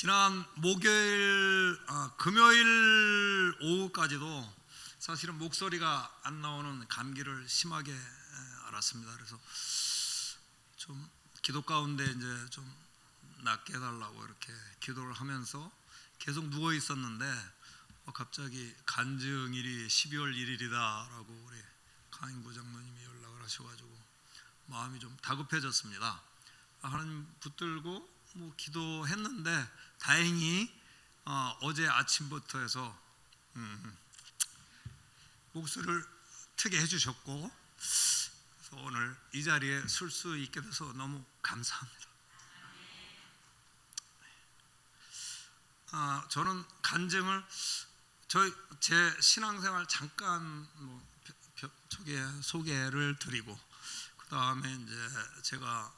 지난 목요일, 금요일 오후까지도 사실은 목소리가 안 나오는 감기를 심하게 앓았습니다. 그래서 좀 기도 가운데 이제 좀 낫게 해달라고 이렇게 기도를 하면서 계속 누워 있었는데 갑자기 간증일이 12월 1일이다라고 우리 강인구 장로님이 연락을 하셔가지고 마음이 좀 다급해졌습니다. 하나님 붙들고 기도했는데 다행히 어제 아침부터 해서 목소리를 트게 해주셨고, 그래서 오늘 이 자리에 설 수 있게 돼서 너무 감사합니다. 저는 간증을 제 신앙생활 잠깐 소개를 드리고, 그 다음에 이제 제가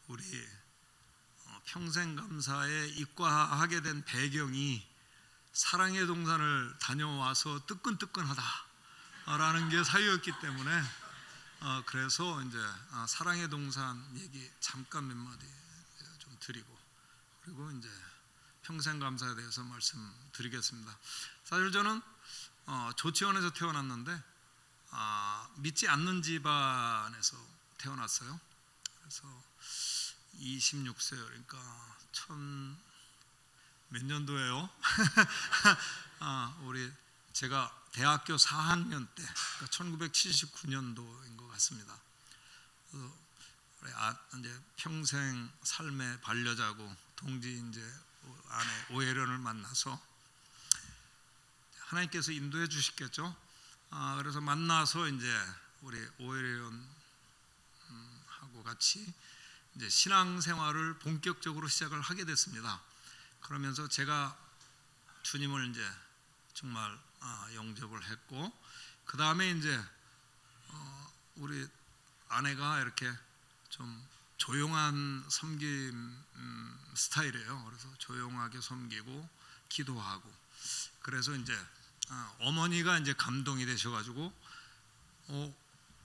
우리 평생감사에 입과하게 된 배경이 사랑의 동산을 다녀와서 뜨끈뜨끈하다라는 게 사유였기 때문에 그래서 이제 사랑의 동산 얘기 잠깐 몇 마디 좀 드리고, 그리고 이제 평생감사에 대해서 말씀드리겠습니다. 사실 저는 조치원에서 태어났는데 믿지 않는 집안에서 태어났어요. 그래서 26세, 그러니까 몇 년도예요? 제가 대학교 4학년 때, 그러니까 1979년도인 것 같습니다. 이제 평생 삶의 반려자고 동지 이제 아내 오혜련을 만나서 하나님께서 인도해 주시겠죠. 그래서 만나서 이제 우리 오혜련하고 같이 이제 신앙생활을 본격적으로 시작을 하게 됐습니다. 그러면서 제가 주님을 이제 정말 영접을 했고, 그 다음에 이제 우리 아내가 이렇게 좀 조용한 섬김 스타일이에요. 그래서 조용하게 섬기고 기도하고, 그래서 이제 어머니가 이제 감동이 되셔가지고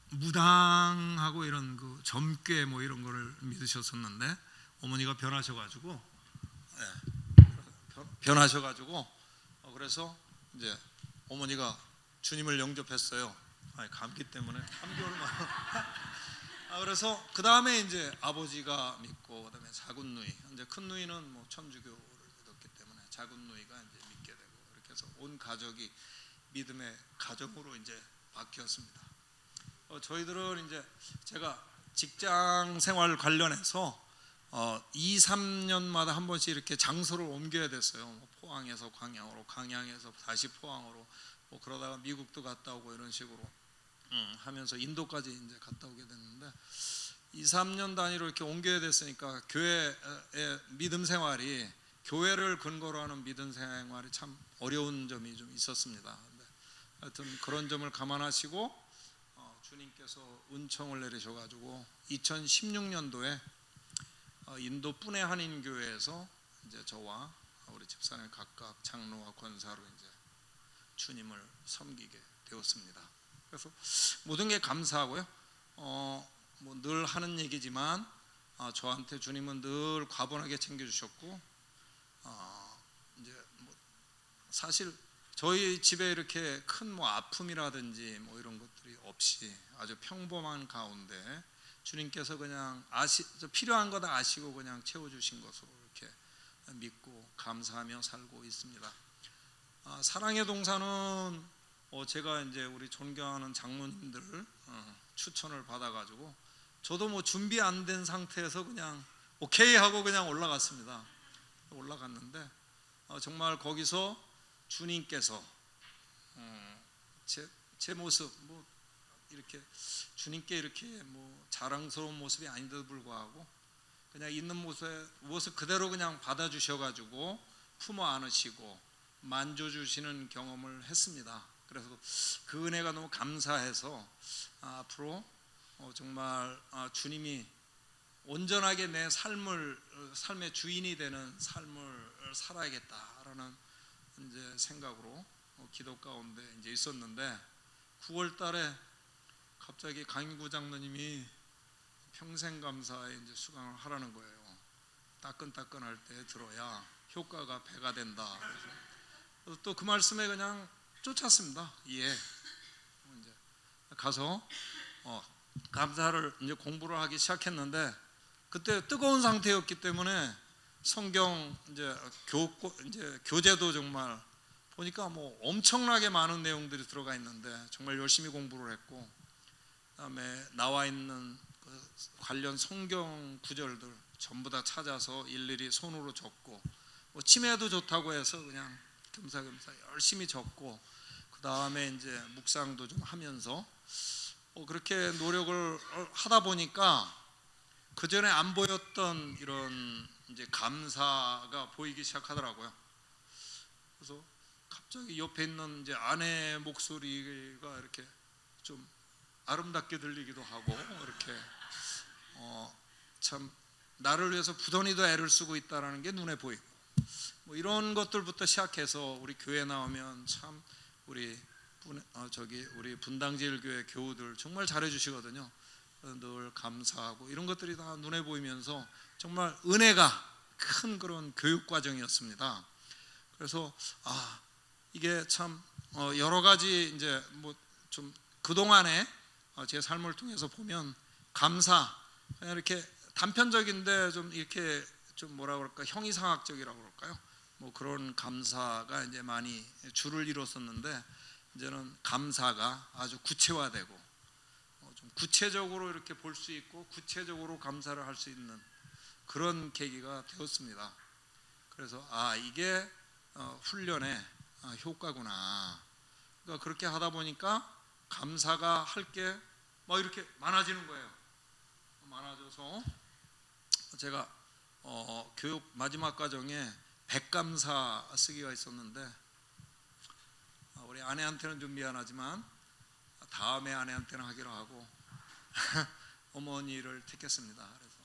무당하고 이런 그 점괘 이런 거를 믿으셨었는데 어머니가 변하셔가지고 그래서 이제 어머니가 주님을 영접했어요. 감기 때문에 3개월만. 그래서 그 다음에 이제 아버지가 믿고, 그다음에 작은 누이, 이제 큰 누이는 천주교를 믿었기 때문에 작은 누이가 이제 믿게 되고, 이렇게 해서 온 가족이 믿음의 가정으로 이제 바뀌었습니다. 저희들은 이제 제가 직장 생활 관련해서 2, 3년마다 한 번씩 이렇게 장소를 옮겨야 됐어요. 포항에서 광양으로, 광양에서 다시 포항으로, 그러다가 미국도 갔다 오고 이런 식으로 하면서 인도까지 이제 갔다 오게 됐는데, 2, 3년 단위로 이렇게 옮겨야 됐으니까 교회의 믿음 생활이, 교회를 근거로 하는 믿음 생활이 참 어려운 점이 좀 있었습니다. 근데 하여튼 그런 점을 감안하시고 주님께서 은총을 내리셔가지고 2016년도에 인도 뿌네 한인교회에서 이제 저와 우리 집사님 각각 장로와 권사로 이제 주님을 섬기게 되었습니다. 그래서 모든 게 감사하고요. 늘 하는 얘기지만 저한테 주님은 늘 과분하게 챙겨주셨고, 이제 사실 저희 집에 이렇게 큰 아픔이라든지 이런 것들이 없이 아주 평범한 가운데 주님께서 그냥 필요한 거 다 아시고 그냥 채워주신 것으로 이렇게 믿고 감사하며 살고 있습니다. 사랑의 동산은 제가 이제 우리 존경하는 장로님들 추천을 받아가지고, 저도 준비 안 된 상태에서 그냥 오케이 하고 그냥 올라갔습니다. 올라갔는데 정말 거기서 주님께서 제 모습 이렇게 주님께 이렇게 자랑스러운 모습이 아닌데도 불구하고 그냥 있는 모습 그대로 그냥 받아주셔가지고 품어 안으시고 만져주시는 경험을 했습니다. 그래서 그 은혜가 너무 감사해서 앞으로 정말 주님이 온전하게 내 삶의 주인이 되는 삶을 살아야겠다라는 이제 생각으로 기도 가운데 이제 있었는데, 9월 달에 갑자기 강인구 장로님이 평생감사에 이제 수강을 하라는 거예요. 따끈따끈할 때 들어야 효과가 배가 된다. 그래서 또 그 말씀에 그냥 쫓았습니다. 예. 이제 가서 감사를 이제 공부를 하기 시작했는데 그때 뜨거운 상태였기 때문에 성경 이제 교재도 정말 보니까 뭐 엄청나게 많은 내용들이 들어가 있는데 정말 열심히 공부를 했고, 그다음에 나와 있는 그 관련 성경 구절들 전부 다 찾아서 일일이 손으로 적고, 뭐 치매도 좋다고 해서 그냥 겸사겸사 열심히 적고, 그다음에 이제 묵상도 좀 하면서 그렇게 노력을 하다 보니까 그 전에 안 보였던 이런 이제 감사가 보이기 시작하더라고요. 그래서 갑자기 옆에 있는 이제 아내 목소리가 이렇게 좀 아름답게 들리기도 하고, 이렇게 참 나를 위해서 부단히도 애를 쓰고 있다라는 게 눈에 보이고, 뭐 이런 것들부터 시작해서 우리 교회 나오면 참 우리 분당제일교회 교우들 정말 잘해주시거든요. 늘 감사하고 이런 것들이 다 눈에 보이면서 정말 은혜가 큰 그런 교육 과정이었습니다. 그래서 이게 참 여러 가지 이제 뭐 좀 그동안에 제 삶을 통해서 보면 감사, 그냥 이렇게 단편적인데 좀 이렇게 좀 뭐라 그럴까, 형이상학적이라고 그럴까요? 뭐 그런 감사가 이제 많이 줄을 이뤘었는데, 이제는 감사가 아주 구체화되고 좀 구체적으로 이렇게 볼 수 있고 구체적으로 감사를 할 수 있는 그런 계기가 되었습니다. 그래서 이게 훈련의 효과구나. 그러니까 그렇게 하다 보니까 감사가 할 게 막 이렇게 많아지는 거예요. 많아져서 제가 교육 마지막 과정에 백감사 쓰기가 있었는데, 우리 아내한테는 좀 미안하지만 다음에 아내한테는 하기로 하고 어머니를 택했습니다. 그래서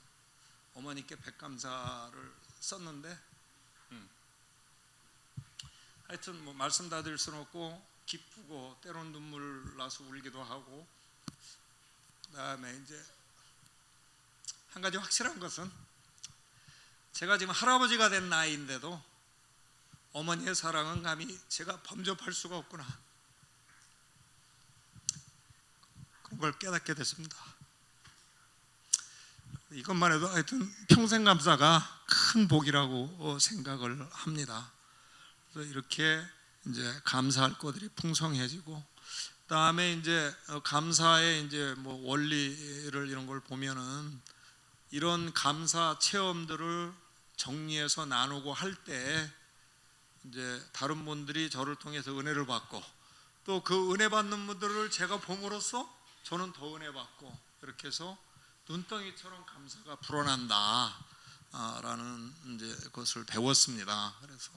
어머니께 백감사를 썼는데, 하여튼 뭐 말씀 다 드릴 수는 없고 기쁘고 때론 눈물 나서 울기도 하고, 그다음에 이제 한 가지 확실한 것은 제가 지금 할아버지가 된 나이인데도 어머니의 사랑은 감히 제가 범접할 수가 없구나, 그런 걸 깨닫게 됐습니다. 이것만 해도 하여튼 평생 감사가 큰 복이라고 생각을 합니다. 그래서 이렇게 이제 감사할 것들이 풍성해지고, 그다음에 이제 감사의 이제 뭐 원리를 이런 걸 보면은 이런 감사 체험들을 정리해서 나누고 할 때 이제 다른 분들이 저를 통해서 은혜를 받고, 또 그 은혜 받는 분들을 제가 봄으로써 저는 더 은혜 받고, 이렇게 해서 눈덩이처럼 감사가 불어난다 라는 이제 그것을 배웠습니다. 그래서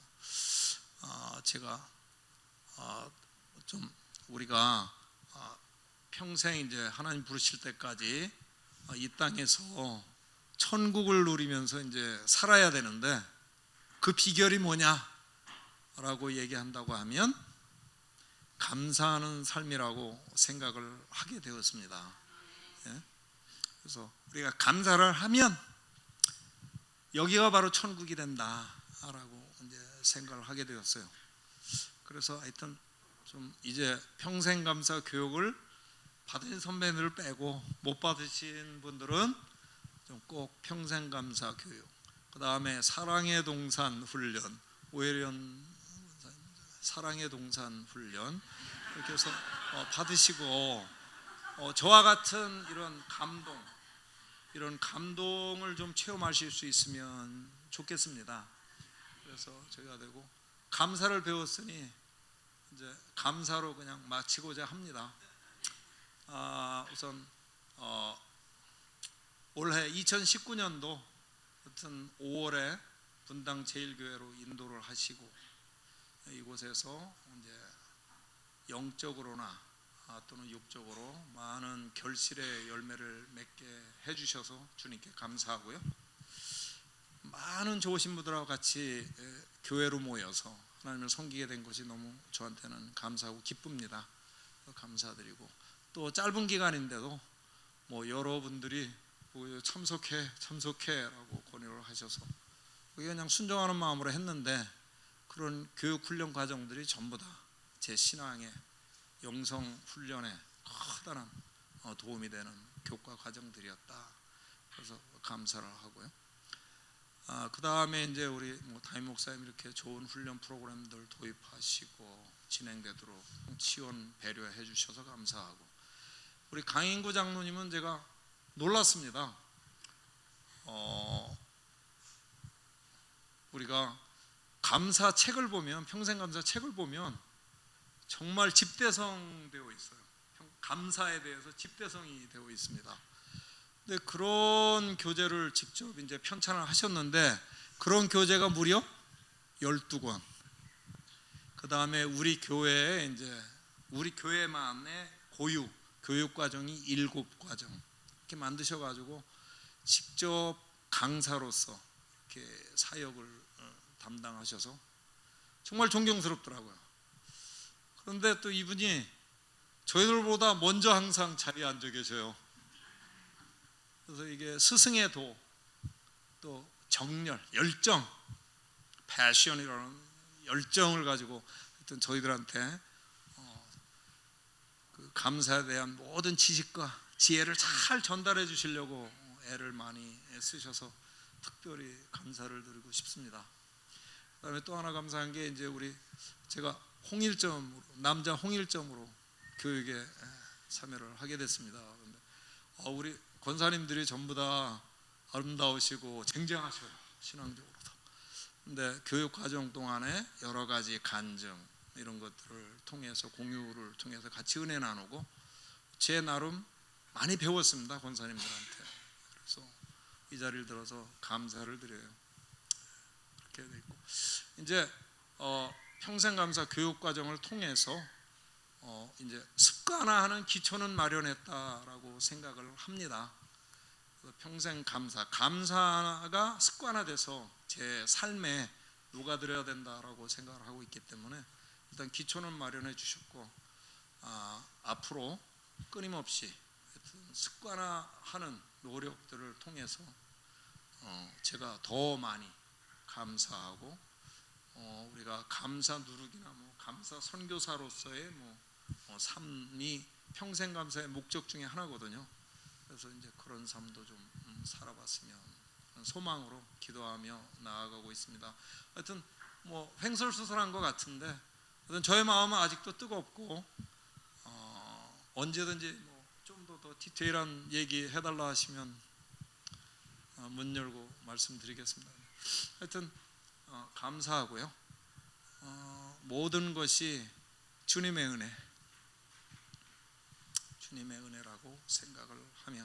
제가 좀 우리가 평생 이제 하나님 부르실 때까지 이 땅에서 천국을 누리면서 이제 살아야 되는데, 그 비결이 뭐냐라고 얘기한다고 하면 감사하는 삶이라고 생각을 하게 되었습니다. 예? 그래서 우리가 감사를 하면 여기가 바로 천국이 된다라고 이제 생각을 하게 되었어요. 그래서 하여튼 좀 이제 평생 감사 교육을 받으신 선배님을 빼고 못 받으신 분들은 좀 꼭 평생 감사 교육, 그 다음에 사랑의 동산 훈련, 오해련 사랑의 동산 훈련 이렇게 해서 받으시고, 저와 같은 이런 감동을 좀 체험하실 수 있으면 좋겠습니다. 그래서 저희가 되고 감사를 배웠으니 이제 감사로 그냥 마치고자 합니다. 우선 올해 2019년도 하여튼 5월에 분당 제일교회로 인도를 하시고, 이곳에서 이제 영적으로나 또는 육적으로 많은 결실의 열매를 맺게 해주셔서 주님께 감사하고요. 많은 좋으신 분들하고 같이 교회로 모여서 하나님을 섬기게 된 것이 너무 저한테는 감사하고 기쁩니다. 감사드리고, 또 짧은 기간인데도 뭐 여러분들이 참석해라고 권유를 하셔서 그냥 순종하는 마음으로 했는데 그런 교육 훈련 과정들이 전부 다 제 신앙의 영성 훈련에 커다란 도움이 되는 교과 과정들이었다. 그래서 감사를 하고요. 그 다음에 이제 우리 담임 목사님 이렇게 좋은 훈련 프로그램들 도입하시고 진행되도록 지원 배려해 주셔서 감사하고, 우리 강인구 장로님은 제가 놀랐습니다. 우리가 감사 책을 보면, 평생 감사 책을 보면 정말 집대성 되어 있어요. 감사에 대해서 집대성이 되어 있습니다. 근데 그런 교재를 직접 이제 편찬을 하셨는데, 그런 교재가 무려 12권. 그 다음에 우리 교회에 이제 우리 교회만의 고유 교육 과정이 7과정 이렇게 만드셔가지고 직접 강사로서 이렇게 사역을 담당하셔서 정말 존경스럽더라고요. 그런데 또 이분이 저희들보다 먼저 항상 자리에 앉아 계셔요. 그래서 이게 스승의 도, 또 정열, 열정, 패션이라는 열정을 가지고 하여튼 저희들한테 그 감사에 대한 모든 지식과 지혜를 잘 전달해 주시려고 애를 많이 쓰셔서 특별히 감사를 드리고 싶습니다. 그다음에 또 하나 감사한 게 이제 제가 홍일점으로, 남자 홍일점으로 교육에 참여를 하게 됐습니다. 그런데 우리 권사님들이 전부 다 아름다우시고 쟁쟁하셔요, 신앙적으로도. 근데 교육 과정 동안에 여러 가지 간증 이런 것들을 통해서, 공유를 통해서 같이 은혜 나누고 제 나름 많이 배웠습니다, 권사님들한테. 그래서 이 자리를 들어서 감사를 드려요. 그렇게 돼 있고, 이제 평생감사 교육 과정을 통해서 이제 습관화하는 기초는 마련했다라고 생각을 합니다. 평생감사, 감사가 습관화돼서 제 삶에 녹아들어야 된다라고 생각을 하고 있기 때문에 일단 기초는 마련해 주셨고, 앞으로 끊임없이 습관화하는 노력들을 통해서 제가 더 많이 감사하고, 우리가 감사 누룩이나 감사 선교사로서의 삶이 평생 감사의 목적 중에 하나거든요. 그래서 이제 그런 삶도 좀 살아봤으면 소망으로 기도하며 나아가고 있습니다. 하여튼 횡설수설한 것 같은데, 하여튼 저의 마음은 아직도 뜨겁고 언제든지 좀 더 디테일한 얘기 해달라 하시면 문 열고 말씀드리겠습니다. 하여튼 감사하고요. 모든 것이 주님의 은혜라고 생각을 하며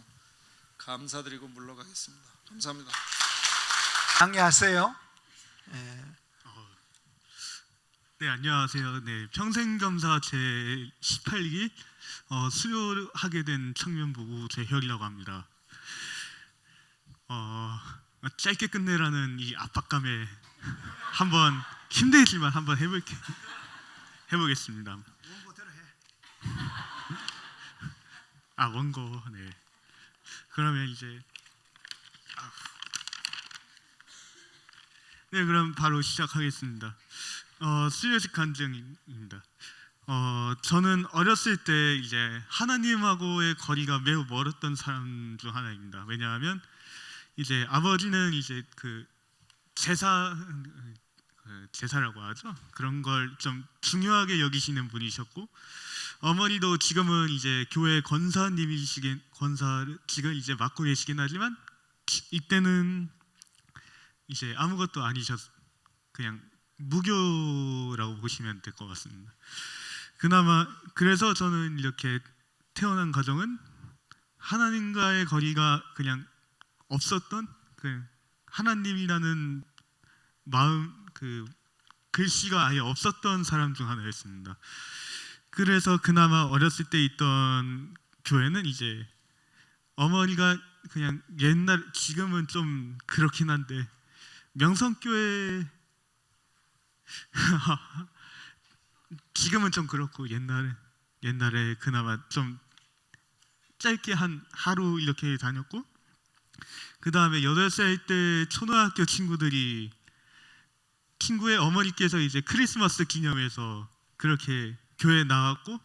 감사드리고 물러가겠습니다. 감사합니다. 안녕하세요. 네, 안녕하세요. 네, 평생감사 제 18기 수료하게 된 청년부부 재혁이라고 합니다. 짧게 끝내라는 이 압박감에 한번 힘들지만 한번 해보겠습니다. 원고대로 해. 원고. 네. 그러면 이제 네, 그럼 바로 시작하겠습니다. 수료식 간증입니다. 저는 어렸을 때 이제 하나님하고의 거리가 매우 멀었던 사람 중 하나입니다. 왜냐하면 이제 아버지는 이제 그 제사라고 하죠. 그런 걸 좀 중요하게 여기시는 분이셨고, 어머니도 지금은 이제 교회 권사직을 이제 맡고 계시긴 하지만 이때는 이제 아무것도 아니셨, 그냥 무교라고 보시면 될 것 같습니다. 그나마 그래서 저는 이렇게 태어난 가정은 하나님과의 거리가 그냥 없었던, 그 하나님이라는 마음, 그 글씨가 아예 없었던 사람 중 하나였습니다. 그래서 그나마 어렸을 때 있던 교회는 이제 어머니가 그냥 지금은 좀 그렇긴 한데 명성교회 지금은 좀 그렇고 옛날에 그나마 좀 짧게 한 하루 이렇게 다녔고, 그 다음에 8살 때 초등학교 친구들이 친구의 어머니께서 이제 크리스마스 기념해서 그렇게 교회에 나왔고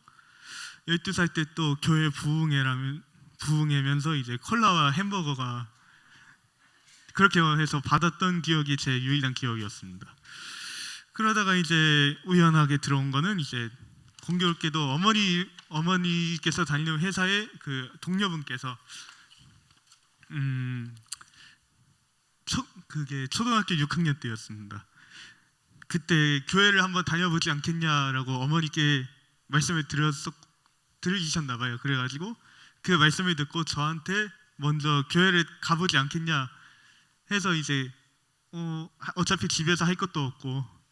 12살 때 또 교회 부흥회면서 이제 콜라와 햄버거가 그렇게 해서 받았던 기억이 제 유일한 기억이었습니다. 그러다가 이제 우연하게 들어온 거는 이제 공교롭게도 어머니께서 다니는 회사의 그 동료분께서 그게 초등학교 6학년 때였습니다. 그때 교회를 한번 다녀보지 않겠냐라고 어머니께 말씀을 들으셨나 봐요. 그래가지고 그 말씀을 듣고 저한테 먼저 교회를 가보지 않겠냐 해서 이제 어차피 집에서 할 것도 없고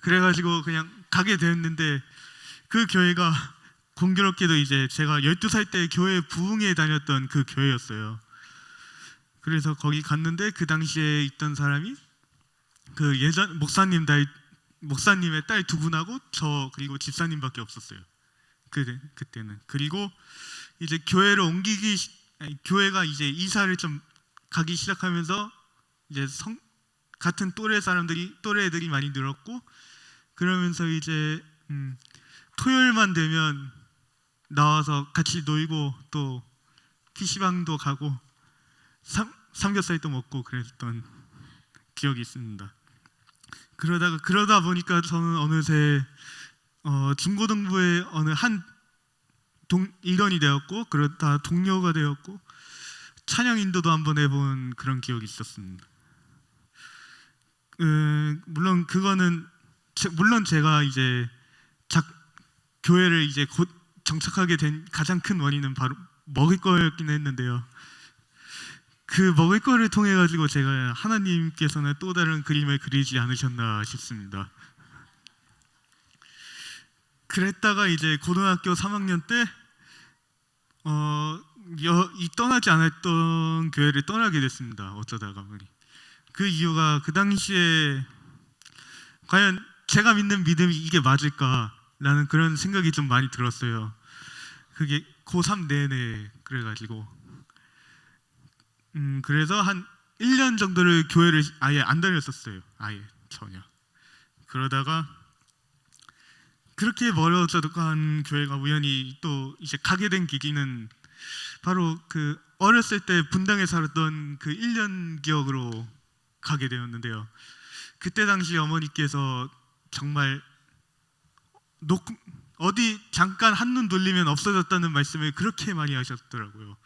그래가지고 그냥 가게 되었는데 그 교회가 공교롭게도 이제 제가 12살 때 교회 부흥회에 다녔던 그 교회였어요. 그래서 거기 갔는데 그 당시에 있던 사람이 그 예전 목사님의 딸 두 분하고 저 그리고 집사님밖에 없었어요. 그때는. 그리고 이제 교회가 이제 이사를 좀 가기 시작하면서 이제 같은 또래 애들이 많이 늘었고 그러면서 이제 토요일만 되면 나와서 같이 놀고 또 PC방도 가고 삼겹살도 먹고 그랬던 기억이 있습니다. 그러다 보니까 저는 어느새 중고등부의 어느 한 일원이 되었고 그러다 동료가 되었고 찬양 인도도 한번 해본 그런 기억이 있었습니다. 물론 그거는 물론 제가 이제 교회를 이제 곧 정착하게 된 가장 큰 원인은 바로 먹을 거였긴 했는데요. 그 먹을 거를 통해 가지고 제가 하나님께서는 또 다른 그림을 그리지 않으셨나 싶습니다. 그랬다가 이제 고등학교 3학년 때 이 떠나지 않았던 교회를 떠나게 됐습니다. 어쩌다가 보니 그 이유가 그 당시에 과연 제가 믿는 믿음이 이게 맞을까라는 그런 생각이 좀 많이 들었어요. 그게 고3 내내 그래가지고 그래서 한 1년 정도를 교회를 아예 안 다녔었어요. 아예 전혀. 그러다가 그렇게 멀어져간 교회가 우연히 또 이제 가게 된 계기는 바로 그 어렸을 때 분당에 살았던 그 1년 기억으로 가게 되었는데요. 그때 당시 어머니께서 정말 어디 잠깐 한눈 돌리면 없어졌다는 말씀을 그렇게 많이 하셨더라고요.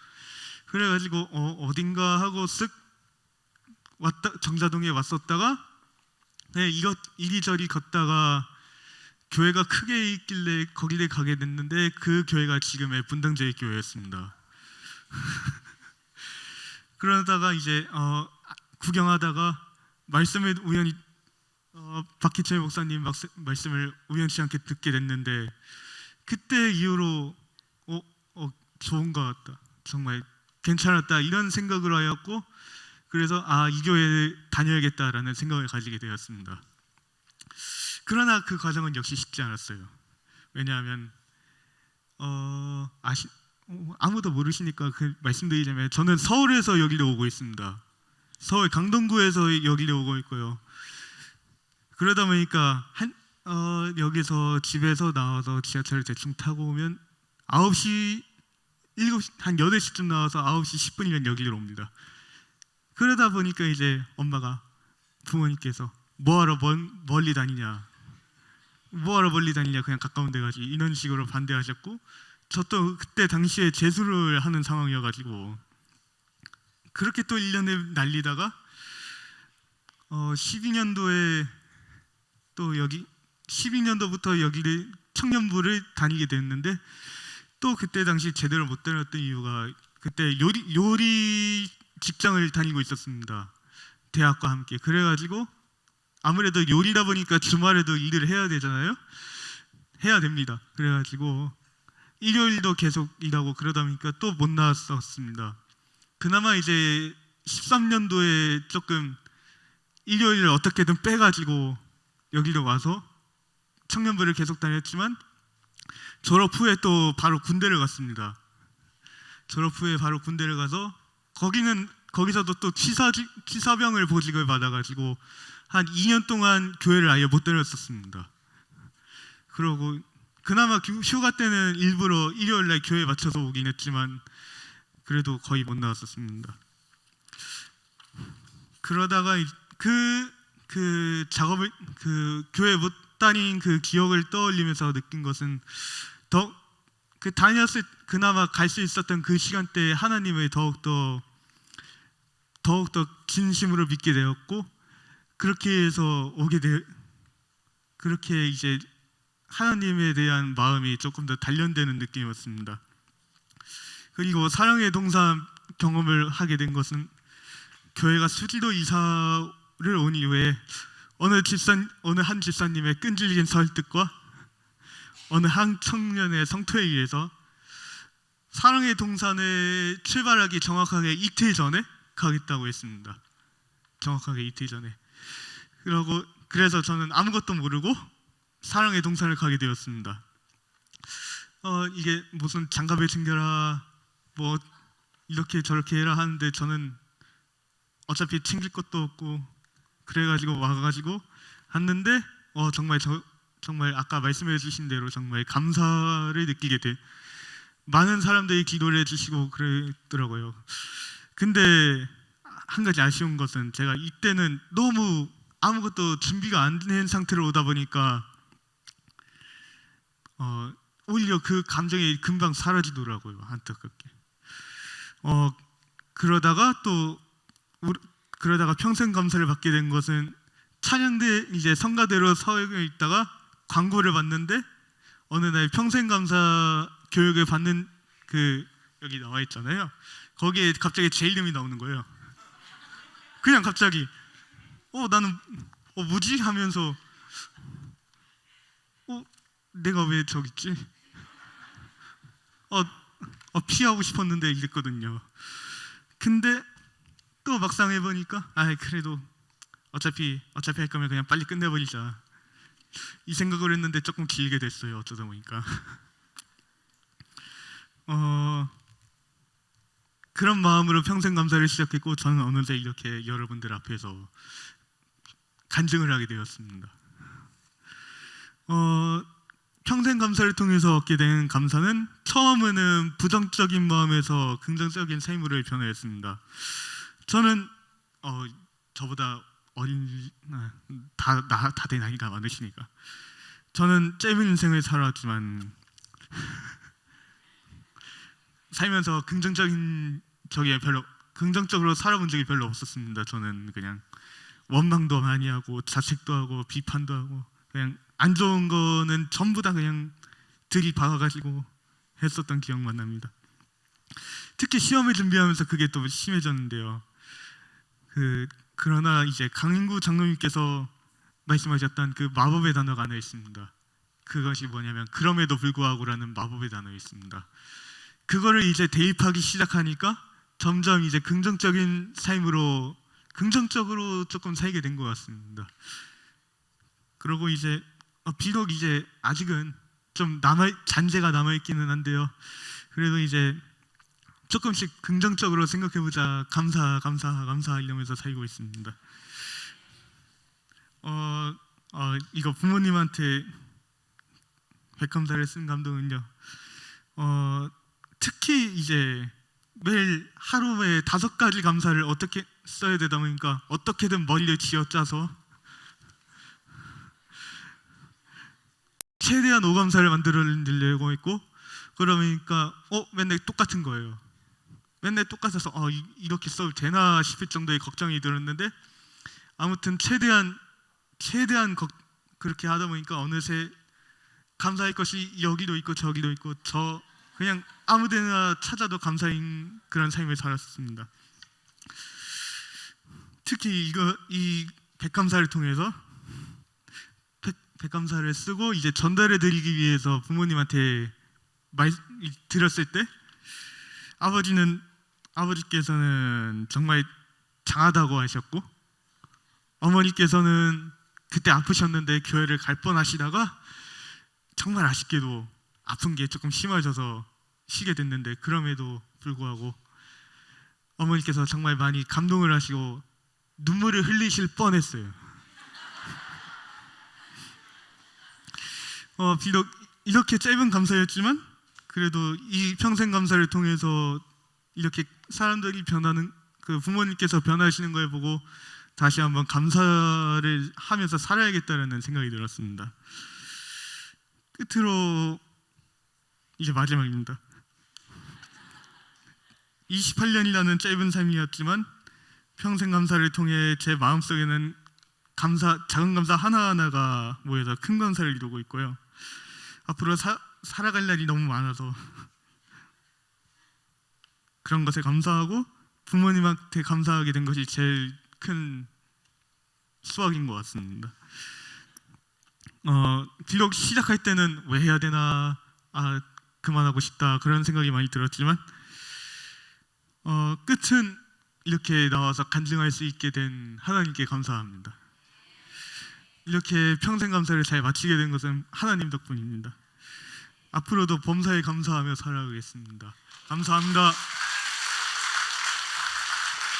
그래가지고 어딘가 하고 쓱 정자동에 왔었다가 이리저리 걷다가 교회가 크게 있길래 거기를 가게 됐는데 그 교회가 지금의 분당제일교회였습니다. 그러다가 이제 구경하다가 말씀을 우연히 박희철 목사님 말씀을 우연치 않게 듣게 됐는데 그때 이후로 좋은 것 같다, 정말 괜찮았다 이런 생각을 하였고 그래서 이 교회에 다녀야겠다라는 생각을 가지게 되었습니다. 그러나 그 과정은 역시 쉽지 않았어요. 왜냐하면 아무도 모르시니까 그 말씀드리자면 저는 서울에서 여기로 오고 있습니다. 서울 강동구에서 여기로 오고 있고요. 그러다 보니까 여기서 집에서 나와서 지하철을 대충 타고 오면 9시, 7시, 한 8시쯤 나와서 9시 10분이면 여기로 옵니다. 그러다 보니까 이제 부모님께서 뭐하러 멀리 다니냐 그냥 가까운 데 가지 이런 식으로 반대하셨고 저 또 그때 당시에 재수를 하는 상황이어가지고 그렇게 또 1년을 날리다가 12년도에 또 12년도부터 여기를 청년부를 다니게 됐는데 또 그때 당시 제대로 못 다녔던 이유가 그때 요리 직장을 다니고 있었습니다. 대학과 함께. 그래가지고 아무래도 요리다 보니까 주말에도 일을 해야 되잖아요. 해야 됩니다. 그래가지고 일요일도 계속 일하고 그러다 보니까 또 못 나왔었습니다. 그나마 이제 13년도에 조금 일요일을 어떻게든 빼가지고 여기로 와서 청년부를 계속 다녔지만 졸업 후에 또 바로 군대를 갔습니다. 졸업 후에 바로 군대를 가서 거기서도 또 치사병을 보직을 받아가지고 한 2년 동안 교회를 아예 못 다녔었습니다. 그러고 그나마 휴가 때는 일부러 일요일날 교회 맞춰서 오긴 했지만 그래도 거의 못 나왔었습니다. 그러다가 그 작업을 교회 못 다닌 그 기억을 떠올리면서 느낀 것은 그 다녔을 그나마 갈 수 있었던 그 시간대에 하나님을 더욱더 진심으로 믿게 되었고 그렇게 해서 그렇게 이제 하나님에 대한 마음이 조금 더 단련되는 느낌이었습니다. 그리고 사랑의 동산 경험을 하게 된 것은 교회가 수지로 이사를 온 이후에 어느 한 집사님의 끈질긴 설득과 어느 한 청년의 성토에 의해서 사랑의 동산에 출발하기 정확하게 이틀 전에 가겠다고 했습니다. 정확하게 이틀 전에. 그래서 저는 아무것도 모르고 사랑의 동산을 가게 되었습니다. 이게 무슨 장갑을 챙겨라 뭐 이렇게 저렇게 해라 하는데 저는 어차피 챙길 것도 없고 그래가지고 와가지고 왔는데 정말 아까 말씀해 주신 대로 정말 감사를 느끼게 돼. 많은 사람들이 기도를 해주시고 그랬더라고요. 근데 한 가지 아쉬운 것은 제가 이때는 너무 아무것도 준비가 안 된 상태로 오다 보니까 오히려 그 감정이 금방 사라지더라고요. 안타깝게. 그러다가 평생 감사를 받게 된 것은 찬양대 이제 성가대로 서 있다가 광고를 봤는데 어느 날 평생 감사 교육을 받는 여기 나와 있잖아요. 거기에 갑자기 제 이름이 나오는 거예요. 그냥 갑자기 나는 뭐지 하면서 내가 왜 저기 있지? 피하고 싶었는데 이랬거든요. 근데 또 막상 해보니까 그래도 어차피 할 거면 그냥 빨리 끝내버리자 이 생각을 했는데 조금 길게 됐어요. 어쩌다 보니까 그런 마음으로 평생 감사를 시작했고 저는 어느새 이렇게 여러분들 앞에서 간증을 하게 되었습니다. 평생 감사를 통해서 얻게 된 감사는 처음에는 부정적인 마음에서 긍정적인 삶으로 변화했습니다. 저는 저보다 다들 나이가 많으시니까 저는 짧은 인생을 살았지만 살면서 긍정적으로 살아본 적이 별로 없었습니다. 저는 그냥 원망도 많이 하고 자책도 하고 비판도 하고 그냥 안 좋은 거는 전부 다 그냥 들이박아가지고 했었던 기억만 납니다. 특히 시험을 준비하면서 그게 또 심해졌는데요. 그러나 이제 강인구 장로님께서 말씀하셨던 그 마법의 단어가 하나 있습니다. 그것이 뭐냐면 그럼에도 불구하고라는 마법의 단어가 있습니다. 그거를 이제 대입하기 시작하니까 점점 이제 긍정적으로 조금 살게 된 것 같습니다. 그리고 이제 비록 이제 아직은 좀 잔재가 남아있기는 한데요. 그래도 이제 조금씩 긍정적으로 생각해보자. 감사 이러면서 살고 있습니다. 이거 부모님한테 백감사를 쓴 감동은요. 특히 이제 매일 하루에 5가지 감사를 어떻게 써야 되다 보니까 어떻게든 머리를 쥐어짜서 최대한 오감사를 만들어내려고 했고 그러니까 맨날 똑같은 거예요. 맨날 똑같아서 이렇게 써도 되나 싶을 정도의 걱정이 들었는데 아무튼 최대한 그렇게 하다 보니까 어느새 감사할 것이 여기도 있고 저기도 있고 그냥 아무데나 찾아도 감사인 그런 삶을 살았습니다. 특히 이 백감사를 통해서 백감사를 쓰고 이제 전달해 드리기 위해서 부모님한테 드렸을 때 아버지께서는 정말 장하다고 하셨고 어머니께서는 그때 아프셨는데 교회를 갈 뻔하시다가 정말 아쉽게도 아픈 게 조금 심해져서 쉬게 됐는데 그럼에도 불구하고 어머니께서 정말 많이 감동을 하시고 눈물을 흘리실 뻔했어요. 비록 이렇게 짧은 감사였지만 그래도 이 평생 감사를 통해서 이렇게 사람들이 변하는, 그 부모님께서 변하시는 걸 보고 다시 한번 감사를 하면서 살아야겠다라는 생각이 들었습니다. 끝으로 이제 마지막입니다. 28년이라는 짧은 삶이었지만 평생 감사를 통해 제 마음속에는 작은 감사 하나하나가 모여서 큰 감사를 이루고 있고요. 앞으로 살아갈 날이 너무 많아서 그런 것에 감사하고 부모님한테 감사하게 된 것이 제일 큰 수확인 것 같습니다. 비록 시작할 때는 왜 해야 되나, 그만하고 싶다, 그런 생각이 많이 들었지만 끝은 이렇게 나와서 간증할 수 있게 된 하나님께 감사합니다. 이렇게 평생 감사를 잘 마치게 된 것은 하나님 덕분입니다. 앞으로도 범사에 감사하며 살아가겠습니다. 감사합니다.